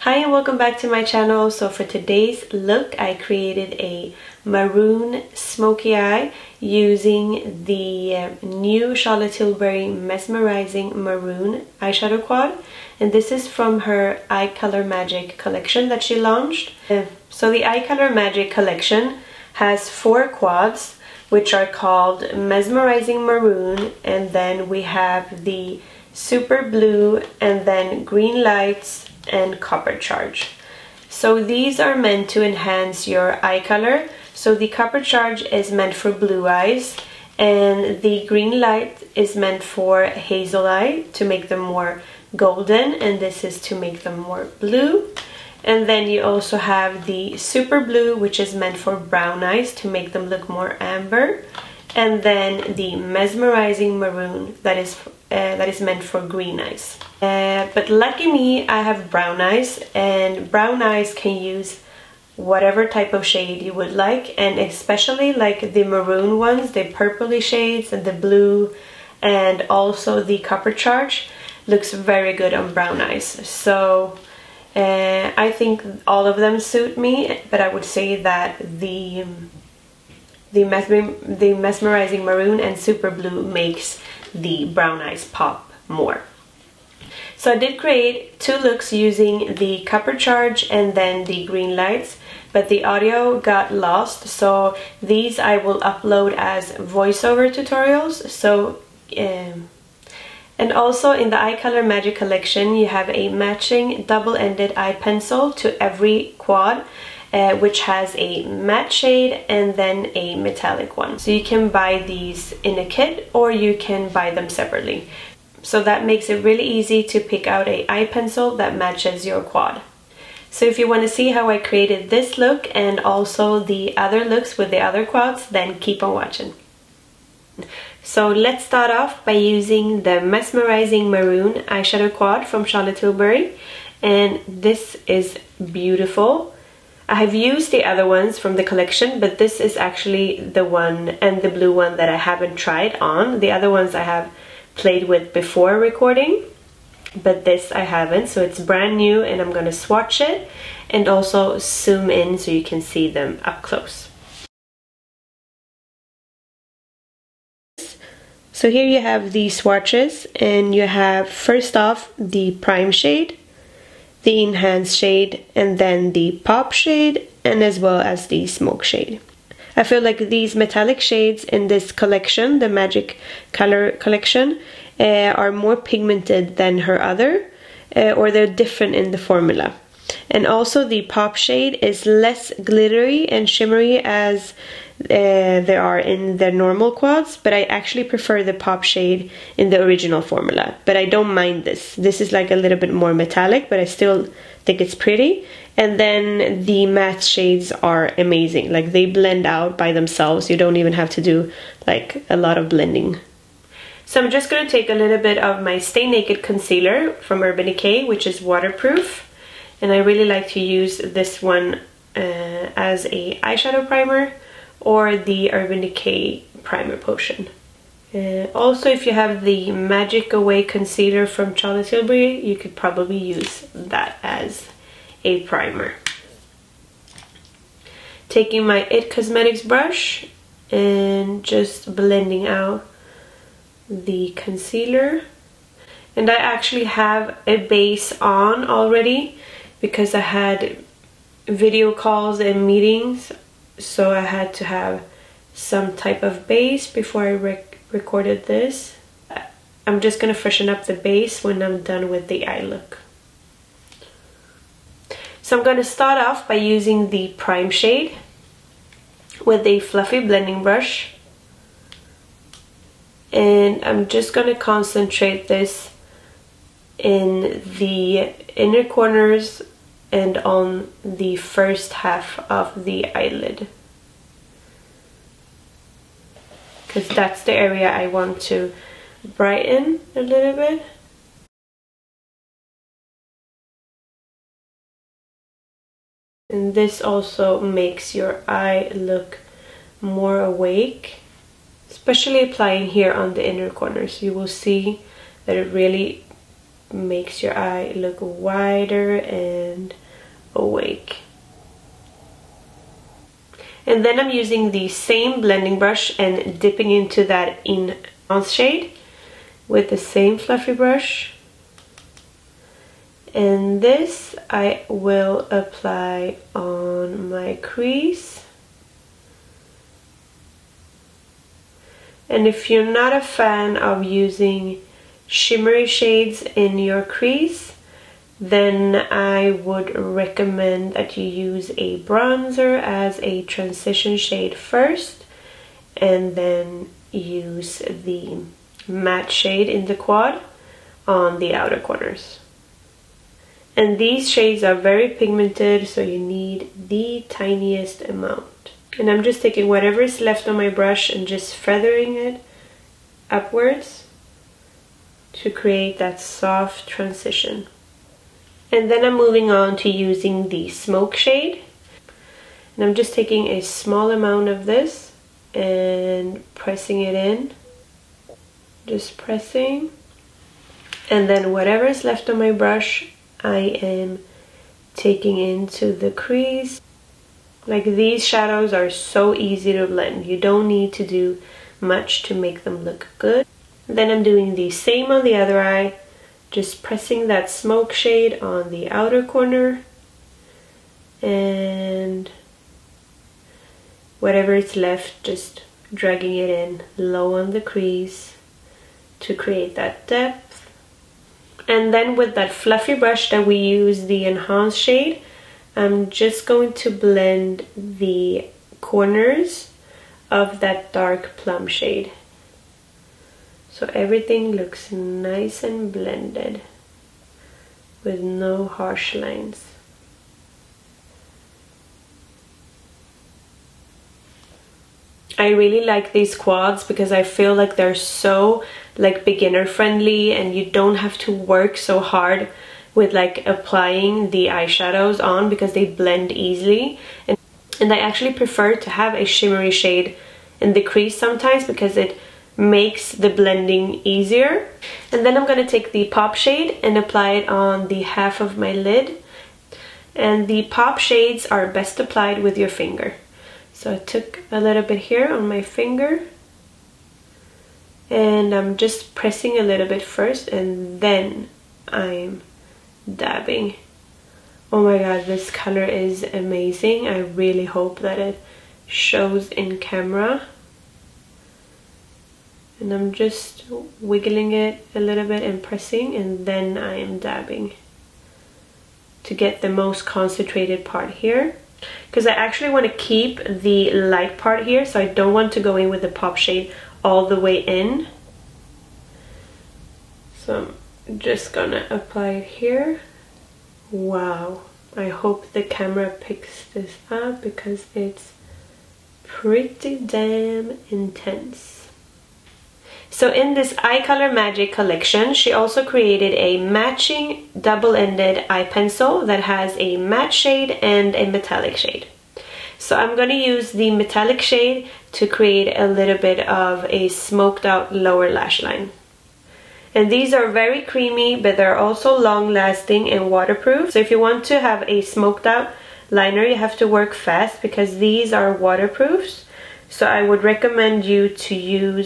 Hi and welcome back to my channel. So for today's look, I created a maroon smoky eye using the new Charlotte Tilbury Mesmerizing Maroon eyeshadow quad. And this is from her Eye Color Magic collection that she launched. So the Eye Color Magic collection has 4 quads, which are called Mesmerizing Maroon, and then we have the Super Blue, and then Green Lights, and Copper Charge. So these are meant to enhance your eye color. So the Copper Charge is meant for blue eyes, and the Green Light is meant for hazel eye to make them more golden, and this is to make them more blue. And then you also have the Super Blue, which is meant for brown eyes to make them look more amber. And then the Mesmerizing Maroon that is meant for green eyes. But lucky me, I have brown eyes, and brown eyes can use whatever type of shade you would like, and especially like the maroon ones, the purpley shades and the blue, and also the Copper Charge looks very good on brown eyes. So I think all of them suit me, but I would say that the Mesmerizing Maroon and Super Blue makes the brown eyes pop more. So I did create 2 looks using the Copper Charge and then the Green Lights, but the audio got lost, so these I will upload as voiceover tutorials. So and also in the Eye Color Magic collection you have a matching double-ended eye pencil to every quad, which has a matte shade and then a metallic one. So you can buy these in a kit or you can buy them separately. So that makes it really easy to pick out an eye pencil that matches your quad. So if you want to see how I created this look and also the other looks with the other quads, then keep on watching. So let's start off by using the Mesmerizing Maroon eyeshadow quad from Charlotte Tilbury, and this is beautiful. I have used the other ones from the collection, but this is actually the one, and the blue one, that I haven't tried on. The other ones I have played with before recording, but this I haven't, so it's brand new, and I'm gonna swatch it and also zoom in so you can see them up close. So here you have the swatches, and you have first off the prime shade, the enhanced shade, and then the pop shade, and as well as the smoke shade. I feel like these metallic shades in this collection, the Magic Color collection, are more pigmented than her other, or they're different in the formula. And also the pop shade is less glittery and shimmery as there are in the normal quads, but I actually prefer the pop shade in the original formula. But I don't mind this. This is like a little bit more metallic, but I still think it's pretty. And then the matte shades are amazing. Like, they blend out by themselves. You don't even have to do like a lot of blending. So I'm just going to take a little bit of my Stay Naked concealer from Urban Decay, which is waterproof. And I really like to use this one as a eyeshadow primer, or the Urban Decay Primer Potion. Also, if you have the Magic Away concealer from Charlotte Tilbury, you could probably use that as a primer. Taking my It Cosmetics brush and just blending out the concealer. And I actually have a base on already because I had video calls and meetings, so I had to have some type of base before I recorded this. I'm just gonna freshen up the base when I'm done with the eye look. So I'm gonna start off by using the prime shade with a fluffy blending brush, and I'm just gonna concentrate this in the inner corners and on the first half of the eyelid, because that's the area I want to brighten a little bit. And this also makes your eye look more awake, especially applying here on the inner corners. You will see that it really makes your eye look wider and awake. And then I'm using the same blending brush and dipping into that enhanced shade with the same fluffy brush. And this I will apply on my crease. And if you're not a fan of using shimmery shades in your crease, then I would recommend that you use a bronzer as a transition shade first, and then use the matte shade in the quad on the outer corners. And these shades are very pigmented, so you need the tiniest amount. And I'm just taking whatever is left on my brush and just feathering it upwards to create that soft transition. And then I'm moving on to using the smoke shade. And I'm just taking a small amount of this and pressing it in. Just pressing. And then whatever is left on my brush, I am taking into the crease. Like, these shadows are so easy to blend. You don't need to do much to make them look good. Then I'm doing the same on the other eye, just pressing that smoke shade on the outer corner, and whatever is left, just dragging it in low on the crease to create that depth. And then with that fluffy brush that we use, the enhanced shade, I'm just going to blend the corners of that dark plum shade. So everything looks nice and blended with no harsh lines. I really like these quads because I feel like they're so like beginner friendly, and you don't have to work so hard with like applying the eyeshadows on because they blend easily. And I actually prefer to have a shimmery shade in the crease sometimes because it makes the blending easier. And then I'm going to take the pop shade and apply it on the half of my lid. And the pop shades are best applied with your finger. So I took a little bit here on my finger, and I'm just pressing a little bit first, and then I'm dabbing. Oh my god, this color is amazing. I really hope that it shows in camera. And I'm just wiggling it a little bit and pressing, and then I am dabbing to get the most concentrated part here, because I actually want to keep the light part here, so I don't want to go in with the pop shade all the way in. So I'm just gonna apply it here. Wow, I hope the camera picks this up because it's pretty damn intense. So in this Eye Color Magic collection, she also created a matching double-ended eye pencil that has a matte shade and a metallic shade. So I'm going to use the metallic shade to create a little bit of a smoked out lower lash line. And these are very creamy, but they're also long-lasting and waterproof. So if you want to have a smoked out liner, you have to work fast because these are waterproofs. So I would recommend you to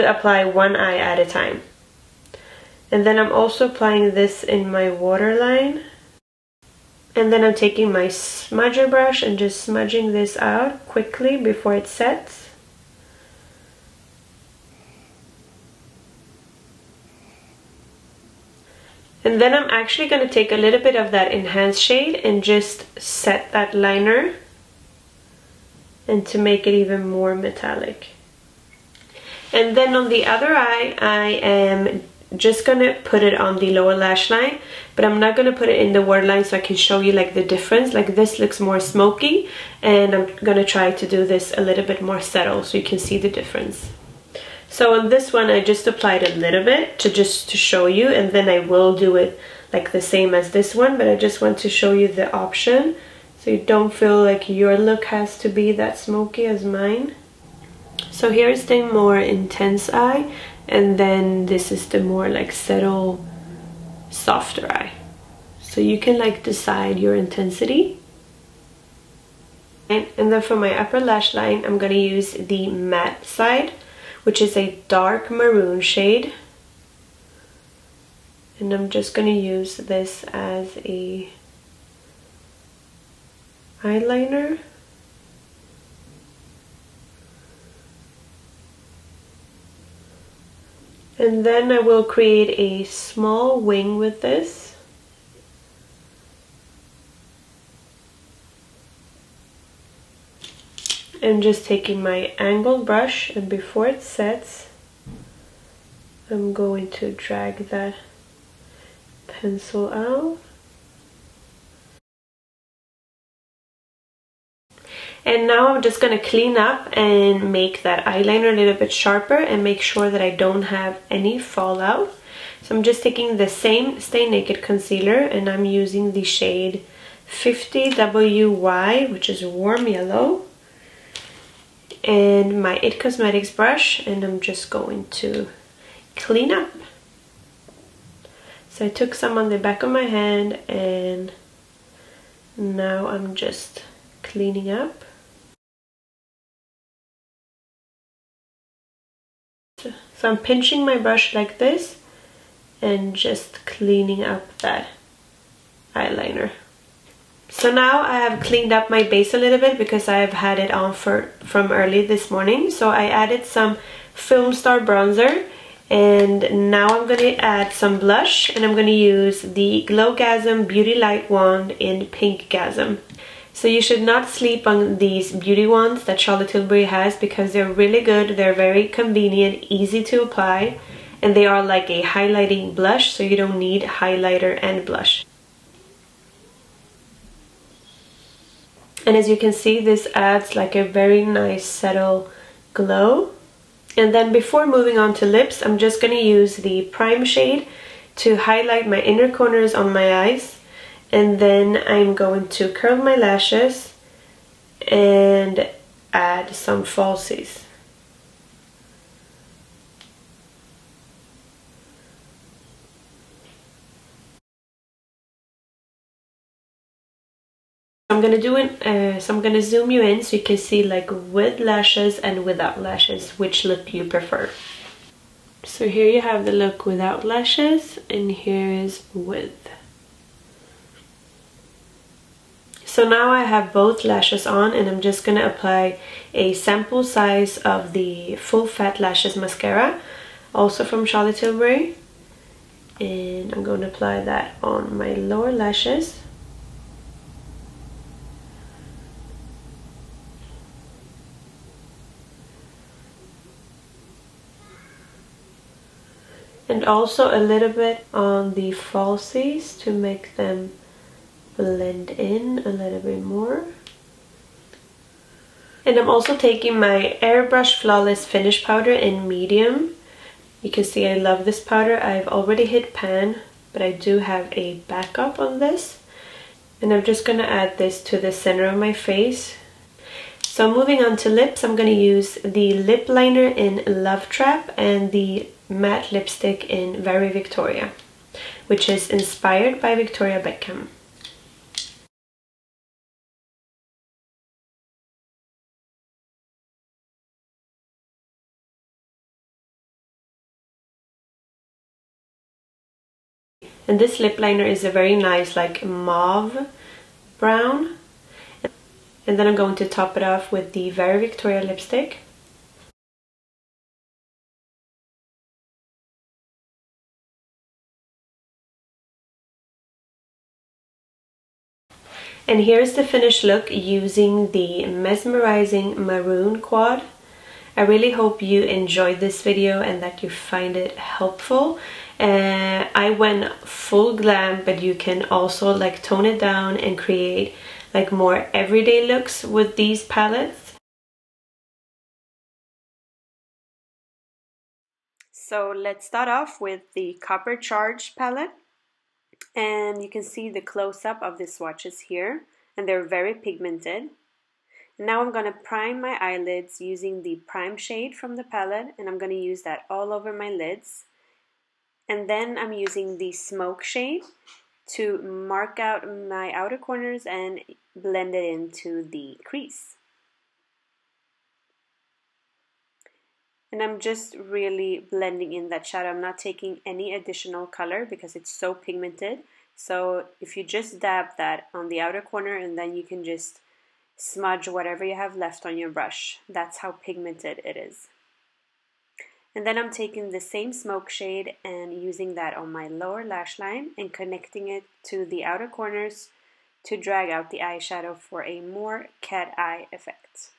apply one eye at a time. And then I'm also applying this in my waterline. And then I'm taking my smudger brush and just smudging this out quickly before it sets. And then I'm actually going to take a little bit of that enhanced shade and just set that liner, and to make it even more metallic. And then on the other eye, I am just gonna put it on the lower lash line, but I'm not gonna put it in the waterline so I can show you like the difference. Like, this looks more smoky, and I'm gonna try to do this a little bit more subtle so you can see the difference. So on this one, I just applied a little bit to show you, and then I will do it like the same as this one, but I just want to show you the option so you don't feel like your look has to be that smoky as mine. So here's the more intense eye, and then this is the more like subtle softer eye. So you can like decide your intensity. And then for my upper lash line, I'm going to use the matte side, which is a dark maroon shade. And I'm just going to use this as a eyeliner. And then I will create a small wing with this. I'm just taking my angled brush, and before it sets, I'm going to drag that pencil out. And now I'm just going to clean up and make that eyeliner a little bit sharper and make sure that I don't have any fallout. So I'm just taking the same Stay Naked concealer, and I'm using the shade 50WY, which is warm yellow, and my It Cosmetics brush, and I'm just going to clean up. So I took some on the back of my hand, and now I'm just cleaning up. So I'm pinching my brush like this and just cleaning up that eyeliner. So now I have cleaned up my base a little bit because I've had it on from early this morning. So I added some Film Star bronzer, and now I'm going to add some blush, and I'm going to use the Glowgasm Beauty Light Wand in Pinkgasm. So you should not sleep on these beauty wands that Charlotte Tilbury has, because they're really good. They're very convenient, easy to apply, and they are like a highlighting blush, so you don't need highlighter and blush. And as you can see, this adds like a very nice subtle glow. And then before moving on to lips, I'm just going to use the prime shade to highlight my inner corners on my eyes. And then I'm going to curl my lashes and add some falsies. I'm gonna do it. So I'm gonna zoom you in so you can see like with lashes and without lashes, which look you prefer. So here you have the look without lashes, and here is with. So now I have both lashes on, and I'm just gonna apply a sample size of the Full Fat Lashes mascara, also from Charlotte Tilbury, and I'm going to apply that on my lower lashes. And also a little bit on the falsies to make them blend in a little bit more. And I'm also taking my Airbrush Flawless Finish Powder in medium. You can see I love this powder. I've already hit pan, but I do have a backup on this. And I'm just going to add this to the center of my face. So moving on to lips, I'm going to use the lip liner in Love Trap and the matte lipstick in Very Victoria, which is inspired by Victoria Beckham. And this lip liner is a very nice like mauve brown. And then I'm going to top it off with the Very Victoria lipstick. And here's the finished look using the Mesmerizing Maroon quad. I really hope you enjoyed this video and that you find it helpful. I went full glam, but you can also like tone it down and create like more everyday looks with these palettes. So let's start off with the Copper Charge palette. And you can see the close-up of the swatches here, and they're very pigmented. Now I'm going to prime my eyelids using the prime shade from the palette, and I'm going to use that all over my lids. And then I'm using the smoke shade to mark out my outer corners and blend it into the crease. And I'm just really blending in that shadow. I'm not taking any additional color because it's so pigmented. So if you just dab that on the outer corner, and then you can just smudge whatever you have left on your brush. That's how pigmented it is. And then I'm taking the same smoke shade and using that on my lower lash line and connecting it to the outer corners to drag out the eyeshadow for a more cat eye effect.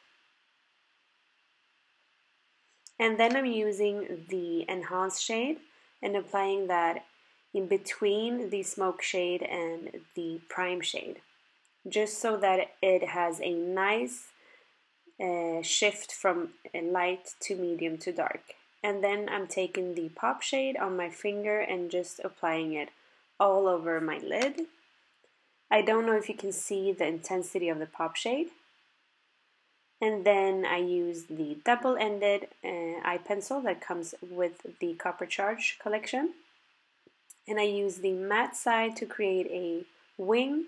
And then I'm using the enhanced shade and applying that in between the smoke shade and the prime shade, just so that it has a nice shift from light to medium to dark. And then I'm taking the pop shade on my finger and just applying it all over my lid. I don't know if you can see the intensity of the pop shade. And then I use the double-ended eye pencil that comes with the Copper Charge collection. And I use the matte side to create a wing.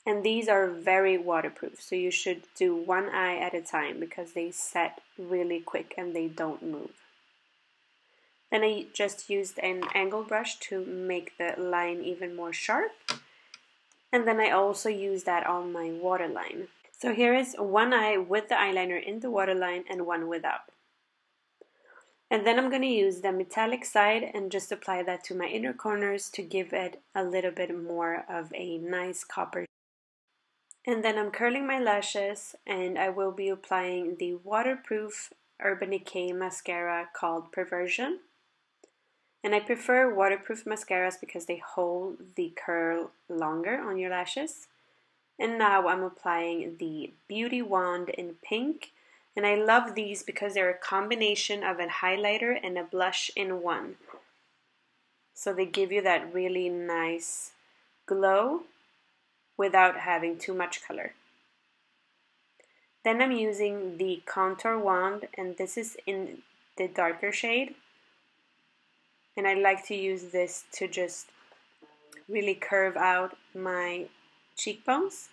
And these are very waterproof, so you should do one eye at a time because they set really quick and they don't move. Then I just used an angle brush to make the line even more sharp. And then I also use that on my waterline. So here is one eye with the eyeliner in the waterline and one without. And then I'm going to use the metallic side and just apply that to my inner corners to give it a little bit more of a nice copper. And then I'm curling my lashes and I will be applying the waterproof Urban Decay mascara called Perversion. And I prefer waterproof mascaras because they hold the curl longer on your lashes. And now I'm applying the Beauty Wand in pink. And I love these because they're a combination of a highlighter and a blush in one. So they give you that really nice glow without having too much color. Then I'm using the contour wand, and this is in the darker shade. And I like to use this to just really curve out my cheekbones.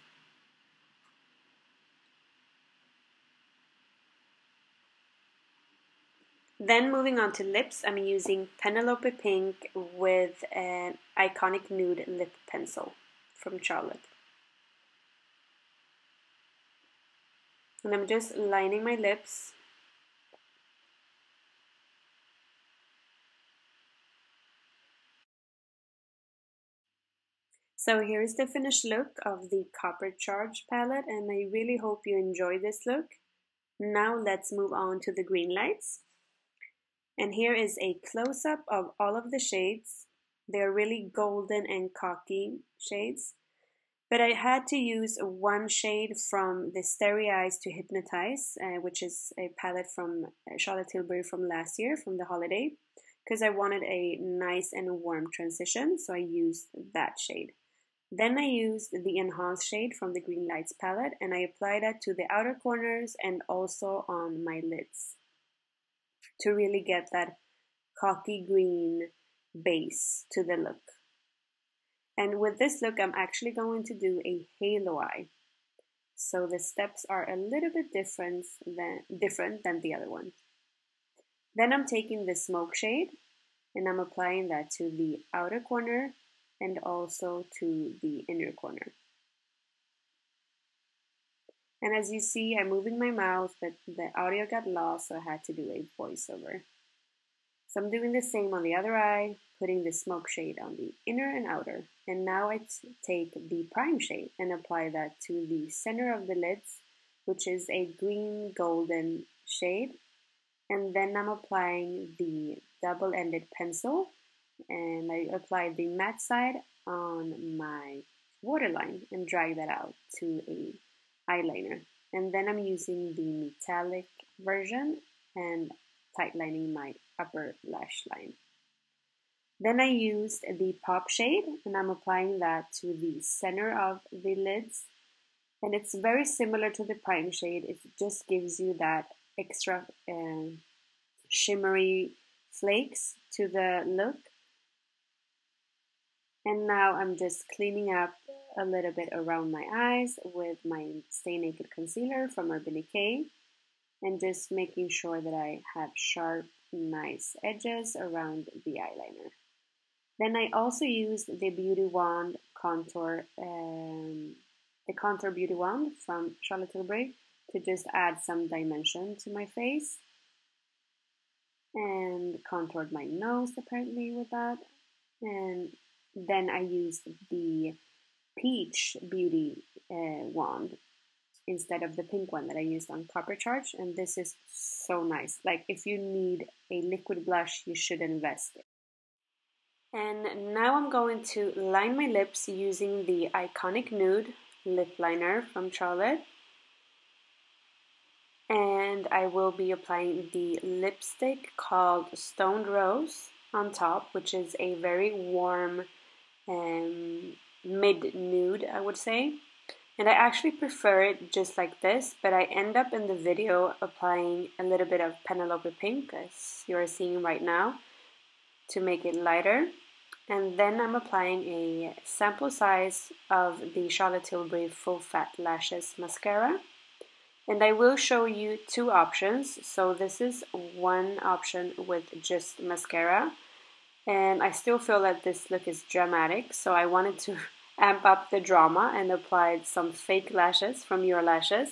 Then moving on to lips, I'm using Penelope Pink with an Iconic Nude lip pencil from Charlotte. And I'm just lining my lips. So here is the finished look of the Copper Charge palette, and I really hope you enjoy this look. Now let's move on to the green lights. And here is a close-up of all of the shades. They're really golden and cocky shades. But I had to use one shade from the Starry Eyes to Hypnotize, which is a palette from Charlotte Tilbury from last year, from the holiday, because I wanted a nice and warm transition, so I used that shade. Then I used the enhanced shade from the Green Lights palette, and I applied that to the outer corners and also on my lids to really get that cocky green base to the look. And with this look, I'm actually going to do a halo eye. So the steps are a little bit different than the other one. Then I'm taking the smoke shade and I'm applying that to the outer corner and also to the inner corner. And as you see, I'm moving my mouth, but the audio got lost, so I had to do a voiceover. So I'm doing the same on the other eye, putting the smoke shade on the inner and outer. And now I take the prime shade and apply that to the center of the lids, which is a green golden shade. And then I'm applying the double-ended pencil, and I apply the matte side on my waterline and drag that out to a eyeliner. And then I'm using the metallic version and tightlining my upper lash line. Then I used the pop shade and I'm applying that to the center of the lids. And it's very similar to the prime shade. It just gives you that extra shimmery flakes to the look. And now I'm just cleaning up a little bit around my eyes with my Stay Naked concealer from Urban Decay, and just making sure that I have sharp, nice edges around the eyeliner. Then I also used the Beauty Wand contour, the Contour Beauty Wand from Charlotte Tilbury to just add some dimension to my face, and contoured my nose apparently with that. And then I used the Peach Beauty wand instead of the pink one that I used on Copper Charge, and this is so nice. Like, if you need a liquid blush, you should invest it. And now I'm going to line my lips using the Iconic Nude lip liner from Charlotte. And I will be applying the lipstick called Stoned Rose on top, which is a very warm mid-nude, I would say. And I actually prefer it just like this, but I end up in the video applying a little bit of Penelope pink, as you're seeing right now, to make it lighter. And then I'm applying a sample size of the Charlotte Tilbury Full Fat Lashes Mascara. And I will show you two options. So this is one option with just mascara. And I still feel that this look is dramatic, so I wanted to amp up the drama and applied some fake lashes from Your Lashes,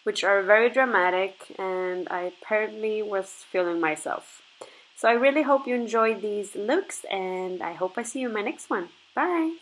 which are very dramatic, and I apparently was feeling myself. So I really hope you enjoyed these looks, and I hope I see you in my next one. Bye!